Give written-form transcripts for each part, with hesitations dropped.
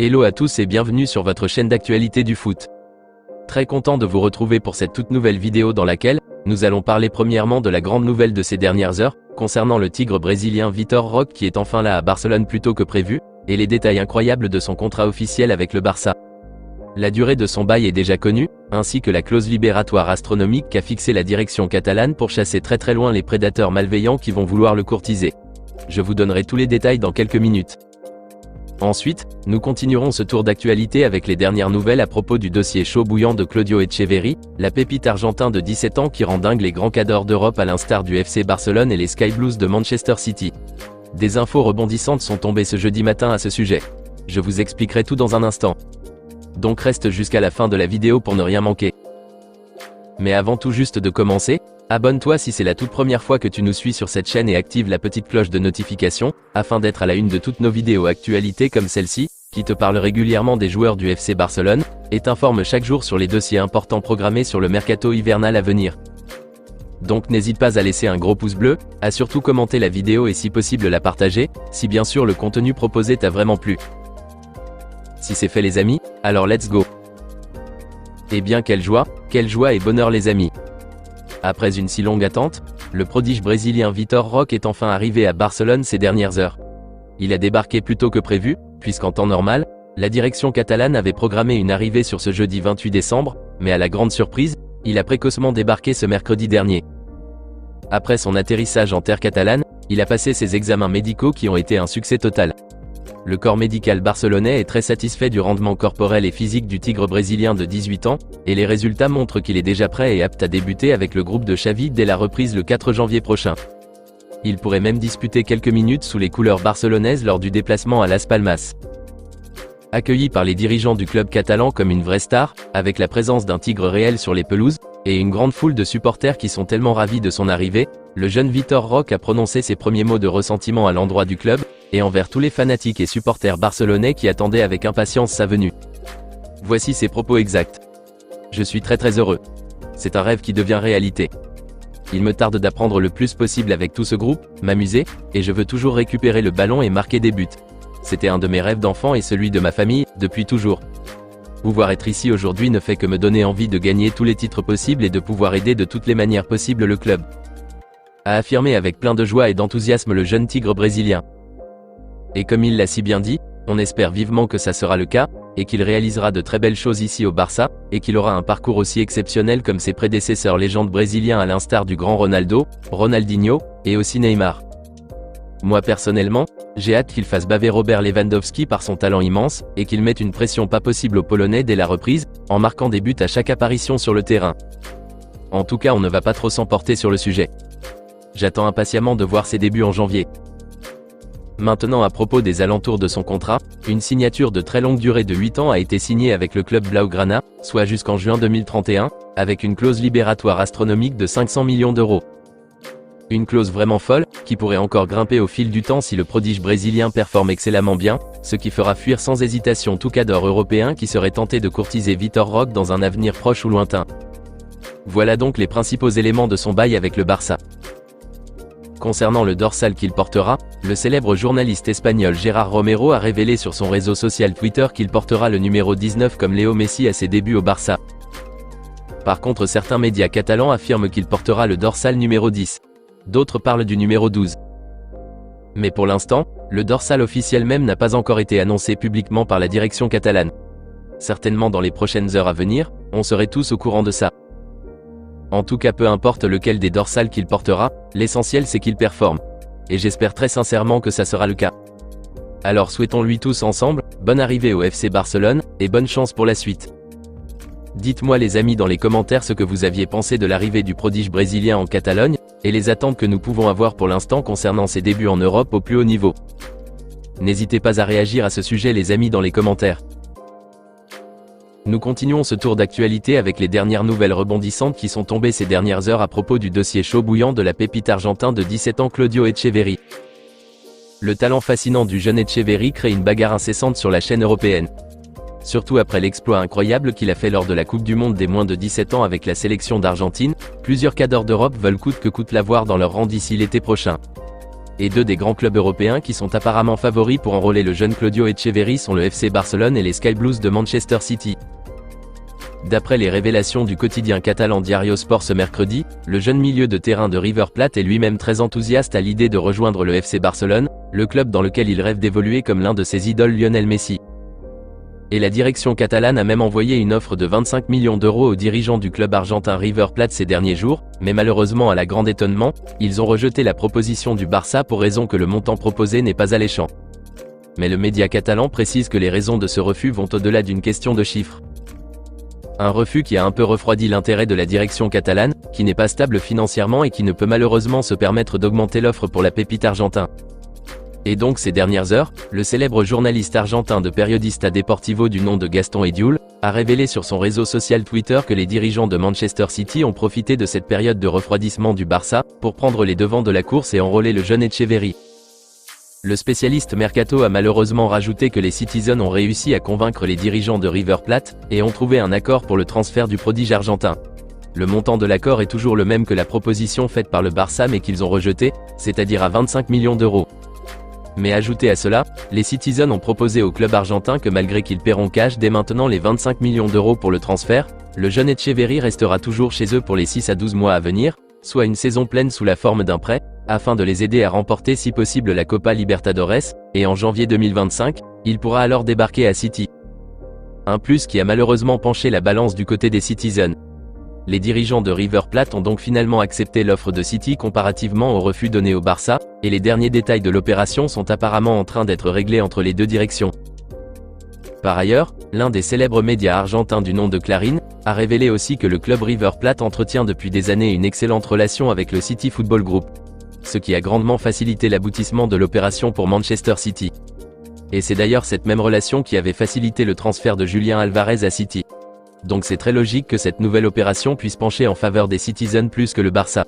Hello à tous et bienvenue sur votre chaîne d'actualité du foot. Très content de vous retrouver pour cette toute nouvelle vidéo dans laquelle nous allons parler premièrement de la grande nouvelle de ces dernières heures, concernant le tigre brésilien Vitor Roque qui est enfin là à Barcelone plus tôt que prévu, et les détails incroyables de son contrat officiel avec le Barça. La durée de son bail est déjà connue, ainsi que la clause libératoire astronomique qu'a fixée la direction catalane pour chasser très loin les prédateurs malveillants qui vont vouloir le courtiser. Je vous donnerai tous les détails dans quelques minutes. Ensuite, nous continuerons ce tour d'actualité avec les dernières nouvelles à propos du dossier chaud bouillant de Claudio Echeverri, la pépite argentin de 17 ans qui rend dingue les grands cadors d'Europe à l'instar du FC Barcelone et les Sky Blues de Manchester City. Des infos rebondissantes sont tombées ce jeudi matin à ce sujet. Je vous expliquerai tout dans un instant. Donc reste jusqu'à la fin de la vidéo pour ne rien manquer. Mais avant tout juste de commencer, abonne-toi si c'est la toute première fois que tu nous suis sur cette chaîne et active la petite cloche de notification, afin d'être à la une de toutes nos vidéos actualités comme celle-ci, qui te parle régulièrement des joueurs du FC Barcelone, et t'informe chaque jour sur les dossiers importants programmés sur le mercato hivernal à venir. Donc n'hésite pas à laisser un gros pouce bleu, à surtout commenter la vidéo et si possible la partager, si bien sûr le contenu proposé t'a vraiment plu. Si c'est fait les amis, alors let's go. Eh bien quelle joie et bonheur les amis. Après une si longue attente, le prodige brésilien Vitor Roque est enfin arrivé à Barcelone ces dernières heures. Il a débarqué plus tôt que prévu, puisqu'en temps normal, la direction catalane avait programmé une arrivée sur ce jeudi 28 décembre, mais à la grande surprise, il a précocement débarqué ce mercredi dernier. Après son atterrissage en terre catalane, il a passé ses examens médicaux qui ont été un succès total. Le corps médical barcelonais est très satisfait du rendement corporel et physique du tigre brésilien de 18 ans, et les résultats montrent qu'il est déjà prêt et apte à débuter avec le groupe de Xavi dès la reprise le 4 janvier prochain. Il pourrait même disputer quelques minutes sous les couleurs barcelonaises lors du déplacement à Las Palmas. Accueilli par les dirigeants du club catalan comme une vraie star, avec la présence d'un tigre réel sur les pelouses, et une grande foule de supporters qui sont tellement ravis de son arrivée, le jeune Vitor Roque a prononcé ses premiers mots de ressentiment à l'endroit du club, et envers tous les fanatiques et supporters barcelonais qui attendaient avec impatience sa venue. Voici ses propos exacts. Je suis très heureux. C'est un rêve qui devient réalité. Il me tarde d'apprendre le plus possible avec tout ce groupe, m'amuser, et je veux toujours récupérer le ballon et marquer des buts. C'était un de mes rêves d'enfant et celui de ma famille, depuis toujours. Pouvoir être ici aujourd'hui ne fait que me donner envie de gagner tous les titres possibles et de pouvoir aider de toutes les manières possibles le club. A affirmé avec plein de joie et d'enthousiasme le jeune tigre brésilien. Et comme il l'a si bien dit, on espère vivement que ça sera le cas, et qu'il réalisera de très belles choses ici au Barça, et qu'il aura un parcours aussi exceptionnel comme ses prédécesseurs légendes brésiliens à l'instar du grand Ronaldo, Ronaldinho, et aussi Neymar. Moi personnellement, j'ai hâte qu'il fasse baver Robert Lewandowski par son talent immense, et qu'il mette une pression pas possible aux Polonais dès la reprise, en marquant des buts à chaque apparition sur le terrain. En tout cas on ne va pas trop s'emporter sur le sujet. J'attends impatiemment de voir ses débuts en janvier. Maintenant à propos des alentours de son contrat, une signature de très longue durée de 8 ans a été signée avec le club Blaugrana, soit jusqu'en juin 2031, avec une clause libératoire astronomique de 500 millions d'euros. Une clause vraiment folle, qui pourrait encore grimper au fil du temps si le prodige brésilien performe excellemment bien, ce qui fera fuir sans hésitation tout cadre européen qui serait tenté de courtiser Vitor Roque dans un avenir proche ou lointain. Voilà donc les principaux éléments de son bail avec le Barça. Concernant le dorsal qu'il portera, le célèbre journaliste espagnol Gérard Romero a révélé sur son réseau social Twitter qu'il portera le numéro 19 comme Léo Messi à ses débuts au Barça. Par contre certains médias catalans affirment qu'il portera le dorsal numéro 10. D'autres parlent du numéro 12. Mais pour l'instant, le dorsal officiel même n'a pas encore été annoncé publiquement par la direction catalane. Certainement dans les prochaines heures à venir, on serait tous au courant de ça. En tout cas peu importe lequel des dorsales qu'il portera, l'essentiel c'est qu'il performe. Et j'espère très sincèrement que ça sera le cas. Alors souhaitons-lui tous ensemble, bonne arrivée au FC Barcelone, et bonne chance pour la suite. Dites-moi les amis dans les commentaires ce que vous aviez pensé de l'arrivée du prodige brésilien en Catalogne, et les attentes que nous pouvons avoir pour l'instant concernant ses débuts en Europe au plus haut niveau. N'hésitez pas à réagir à ce sujet les amis dans les commentaires. Nous continuons ce tour d'actualité avec les dernières nouvelles rebondissantes qui sont tombées ces dernières heures à propos du dossier chaud bouillant de la pépite argentin de 17 ans Claudio Echeverri. Le talent fascinant du jeune Echeverri crée une bagarre incessante sur la chaîne européenne. Surtout après l'exploit incroyable qu'il a fait lors de la Coupe du Monde des moins de 17 ans avec la sélection d'Argentine, plusieurs cadors d'Europe veulent coûte que coûte l'avoir dans leur rang d'ici l'été prochain. et deux des grands clubs européens qui sont apparemment favoris pour enrôler le jeune Claudio Echeverri sont le FC Barcelone et les Sky Blues de Manchester City. D'après les révélations du quotidien catalan Diario Sport ce mercredi, le jeune milieu de terrain de River Plate est lui-même très enthousiaste à l'idée de rejoindre le FC Barcelone, le club dans lequel il rêve d'évoluer comme l'un de ses idoles Lionel Messi. Et la direction catalane a même envoyé une offre de 25 millions d'euros aux dirigeants du club argentin River Plate ces derniers jours, mais malheureusement à la grande étonnement, ils ont rejeté la proposition du Barça pour raison que le montant proposé n'est pas alléchant. Mais le média catalan précise que les raisons de ce refus vont au-delà d'une question de chiffres. Un refus qui a un peu refroidi l'intérêt de la direction catalane, qui n'est pas stable financièrement et qui ne peut malheureusement se permettre d'augmenter l'offre pour la pépite argentin. Et donc ces dernières heures, le célèbre journaliste argentin de Periodista Deportivo du nom de Gaston Ediul, a révélé sur son réseau social Twitter que les dirigeants de Manchester City ont profité de cette période de refroidissement du Barça, pour prendre les devants de la course et enrôler le jeune Echeverri. Le spécialiste Mercato a malheureusement rajouté que les Citizens ont réussi à convaincre les dirigeants de River Plate, et ont trouvé un accord pour le transfert du prodige argentin. Le montant de l'accord est toujours le même que la proposition faite par le Barça mais qu'ils ont rejeté, c'est-à-dire à 25 millions d'euros. Mais ajoutez à cela, les Citizens ont proposé au club argentin que malgré qu'ils paieront cash dès maintenant les 25 millions d'euros pour le transfert, le jeune Echeverri restera toujours chez eux pour les 6 à 12 mois à venir, soit une saison pleine sous la forme d'un prêt, afin de les aider à remporter si possible la Copa Libertadores, et en janvier 2025, il pourra alors débarquer à City. Un plus qui a malheureusement penché la balance du côté des Citizens. Les dirigeants de River Plate ont donc finalement accepté l'offre de City comparativement au refus donné au Barça, et les derniers détails de l'opération sont apparemment en train d'être réglés entre les deux directions. Par ailleurs, l'un des célèbres médias argentins du nom de Clarín, a révélé aussi que le club River Plate entretient depuis des années une excellente relation avec le City Football Group. Ce qui a grandement facilité l'aboutissement de l'opération pour Manchester City. Et c'est d'ailleurs cette même relation qui avait facilité le transfert de Julián Alvarez à City. Donc c'est très logique que cette nouvelle opération puisse pencher en faveur des Citizens plus que le Barça.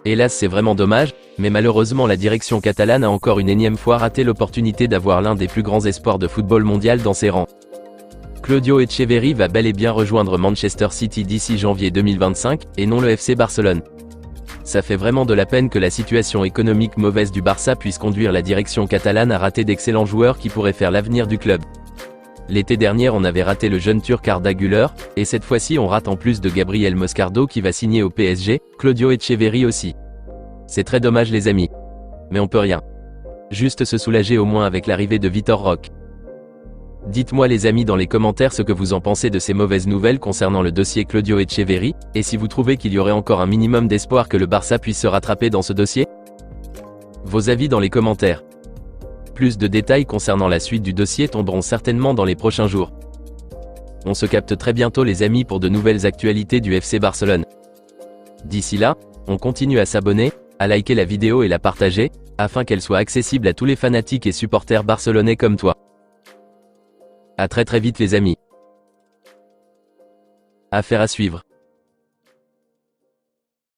Hélas c'est vraiment dommage, mais malheureusement la direction catalane a encore une énième fois raté l'opportunité d'avoir l'un des plus grands espoirs de football mondial dans ses rangs. Claudio Echeverri va bel et bien rejoindre Manchester City d'ici janvier 2025, et non le FC Barcelone. Ça fait vraiment de la peine que la situation économique mauvaise du Barça puisse conduire la direction catalane à rater d'excellents joueurs qui pourraient faire l'avenir du club. L'été dernier on avait raté le jeune Turc Arda Güler, et cette fois-ci on rate en plus de Gabriel Moscardo qui va signer au PSG, Claudio Echeverri aussi. C'est très dommage les amis. Mais on peut rien. Juste se soulager au moins avec l'arrivée de Vitor Roque. Dites-moi les amis dans les commentaires ce que vous en pensez de ces mauvaises nouvelles concernant le dossier Claudio Echeverri, et si vous trouvez qu'il y aurait encore un minimum d'espoir que le Barça puisse se rattraper dans ce dossier. Vos avis dans les commentaires. Plus de détails concernant la suite du dossier tomberont certainement dans les prochains jours. On se capte très bientôt les amis pour de nouvelles actualités du FC Barcelone. D'ici là, on continue à s'abonner, à liker la vidéo et la partager, afin qu'elle soit accessible à tous les fanatiques et supporters barcelonais comme toi. À très vite les amis. Affaire à suivre.